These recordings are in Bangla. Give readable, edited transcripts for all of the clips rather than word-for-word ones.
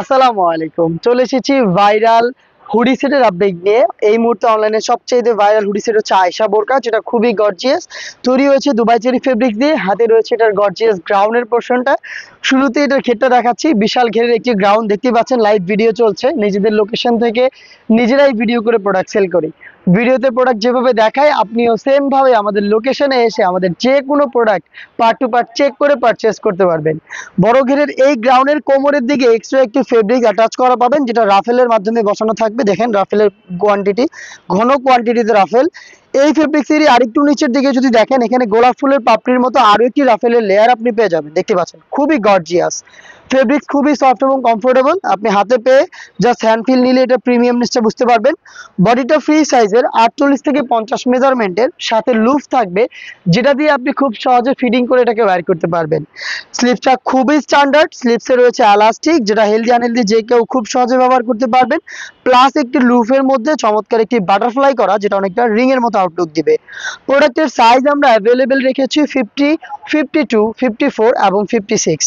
আসসালামু আলাইকুম। চলে এসেছি ভাইরাল হুডি সেটের আপডেট নিয়ে। এই মুহূর্তে অনলাইনে সবচেয়ে ভাইরাল হুডি সেট হচ্ছে আয়েশা বোরকা, যেটা খুবই গর্জিয়াস। তৈরি হয়েছে দুবাই চেরি ফেব্রিক দিয়ে। হাতে রয়েছে এটার গর্জিয়াস গ্রাউন্ডের পোর্শনটা। শুরুতে এটার ঘেরটা দেখাচ্ছি। বিশাল ঘেরের একটি গ্রাউন্ড দেখতে পাচ্ছেন। লাইভ ভিডিও চলছে, নিজেদের লোকেশন থেকে নিজেরাই ভিডিও করে প্রোডাক্ট সেল করি। ভিডিওতে প্রোডাক্ট যেভাবে দেখায় আপনিও সেম ভাবে আমাদের লোকেশনে এসে আমাদের যে কোনো product part to part check করে পারচেস করতে পারবেন। বড় ঘেরের এই গ্রাউন্ডের কোমরের দিকে এক্সট্রা একটি ফেব্রিক অ্যাটাচ করা পাবেন, যেটা রাফেলের মাধ্যমে বসানো থাকবে। দেখেন রাফেলের কোয়ান্টিটি, ঘন কোয়ান্টিটিতে রাফেল। এই ফেব্রিক্সেরই আরেকটু নিচের দিকে যদি দেখেন, এখানে গোলাপ ফুলের পাপড়ির মতো আরো একটি রাফেলের লেয়ার আপনি পেয়ে যাবেন। দেখতে পাচ্ছেন খুবই গর্জিয়াস ফেব্রিক্স, খুবই সফট এবং কমফোর্টেবল। আপনি হাতে পেয়ে জাস্ট হ্যান্ড ফিল নিলে এটা প্রিমিয়ামনেসটা বুঝতে পারবেন। বডিটা ফ্রি সাইজের 48 থেকে 50 মেজারমেন্টের, সাথে লুফ থাকবে, যেটা দিয়ে আপনি খুব সহজে ফিটিং করে এটাকে ওয়্যার করতে পারবেন। স্লিপসটা খুবই স্ট্যান্ডার্ড। স্লিপসে রয়েছে এলাস্টিক, যেটা হেলদি আনহেলদি যে কেউ খুব সহজে ব্যবহার করতে পারবেন। প্লাস একটি লুফের মধ্যে চমৎকার একটি বাটারফ্লাই করা, যেটা অনেকটা রিং এর মতো আউটলুক দিবে। প্রোডাক্টের সাইজ আমরা অ্যাভেলেবেল রেখেছি 50, 52, 54 এবং 56।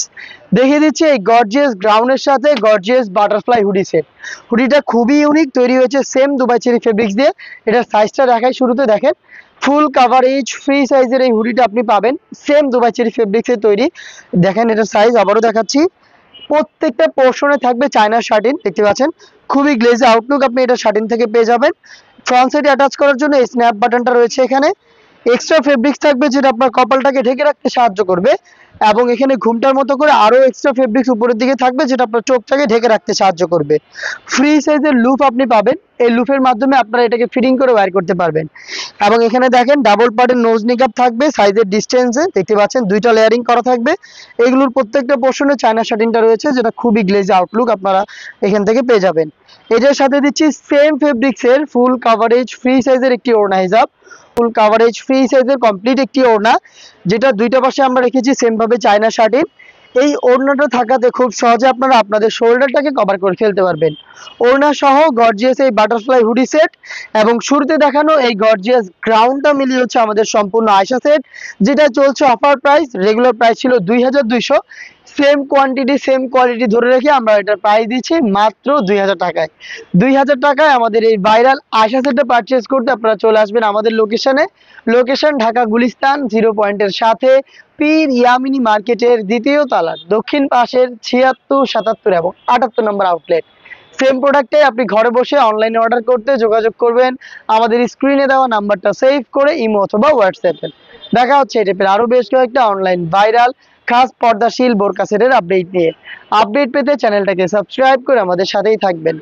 দেখিয়ে দিচ্ছি এই গর্জিয়াস গ্রাউন্ডের সাথে গর্জিয়াস বাটারফ্লাই হুডি সেট। হুডিটা খুবই ইউনিক, তৈরি হয়েছে সেম দুবাই চেরি ফেব্রিক্স দিয়ে। এটার সাইজটা দেখাই শুরুতে। দেখেন ফুল কাভারেজ ফ্রি সাইজের এই হুডিটা আপনি পাবেন সেম দুবাই চেরি ফেব্রিক্সের তৈরি। দেখেন এটার সাইজ আবারও দেখাচ্ছি। প্রত্যেকটা পোর্শনে থাকবে চায়না শার্টিন, দেখতে পাচ্ছেন খুবই গ্লেজি আউটলুক আপনি এটা শার্টিন থেকে পেয়ে যাবেন। ফ্রন্ট সাইডে অ্যাটাচ করার জন্য এই স্ন্যাপ বাটনটা রয়েছে এখানে। এক্সট্রা ফেব্রিক্স থাকবে, যেটা আপনার কপালটাকে ঢেকে রাখতে সাহায্য করবে। এবং এখানে ঘুমটার মতো করে আরো এক্সট্রা ফেব্রিক্স উপরের দিকে থাকবে, যেটা আপনার চোখটাকে ঢেকে রাখতে সাহায্য করবে। ফ্রি সাইজের লুপ আপনি পাবেন। এই লুপের মাধ্যমে আপনারা এটাকে ফিটিং করে ওয়্যার করতে পারবেন। এবং এখানে দেখেন ডাবল পার্টের নোজ নিকাপ থাকবে সাইজের ডিস্টেন্সে, দেখতে পাচ্ছেন দুইটা লেয়ারিং করা থাকবে। এগুলোর প্রত্যেকটা পোর্শনে চায়না শার্টিনটা রয়েছে, যেটা খুবই গ্লেজি আউটলুক আপনারা এখান থেকে পেয়ে যাবেন। এটার সাথে দিচ্ছি সেম ফেব্রিক্সের ফুল কাভারেজ ফ্রি সাইজের একটি ওড়না হিজাব। ফুল কাভারেজ ফ্রি সাইজের কমপ্লিট একটি ওড়না, যেটা দুইটা পাশে আমরা রেখেছি সেম ভাবে চায়না শার্টিন। এই ওড়নাটা থাকাতে খুব সহজে আপনারা আপনাদের শোল্ডারটাকে কভার করে ফেলতে পারবেন। ওড়না সহ গর্জিয়াস এই বাটারফ্লাই হুডি সেট এবং শুরুতে দেখানো এই গর্জিয়াস গ্রাউন্ডটা মিলিয়ে হচ্ছে আমাদের সম্পূর্ণ আয়শা সেট, যেটা চলছে অফার প্রাইস। রেগুলার প্রাইস ছিল 2200। সেম কোয়ান্টিটি সেম কোয়ালিটি ধরে রেখে আমরা এটার প্রাইস দিচ্ছি মাত্র 2000 টাকায়। 2000 টাকায় আমাদের এই ভাইরাল আয়শা সেটটা পারচেস করতে আপনারা চলে আসবেন আমাদের লোকেশনে। লোকেশন ঢাকা গুলিস্তান 0 পয়েন্টের সাথে পীর ইয়ামিনী মার্কেটের দ্বিতীয় তলার দক্ষিণ পাশের 76, 77 এবং 78 নম্বর আউটলেট। সেম প্রোডাক্টে আপনি ঘরে বসে অনলাইনে অর্ডার করতে যোগাযোগ করবেন আমাদের স্ক্রিনে দেওয়া নাম্বারটা সেভ করে ইমো অথবা হোয়াটসঅ্যাপে। দেখা হচ্ছে এই টাইপের আরো বেশ কয়েকটা অনলাইন ভাইরাল খাস পর্দাশীল বোরকা সেটের আপডেট নিয়ে। আপডেট পেতে চ্যানেলটাকে সাবস্ক্রাইব করে আমাদের সাথেই থাকবেন।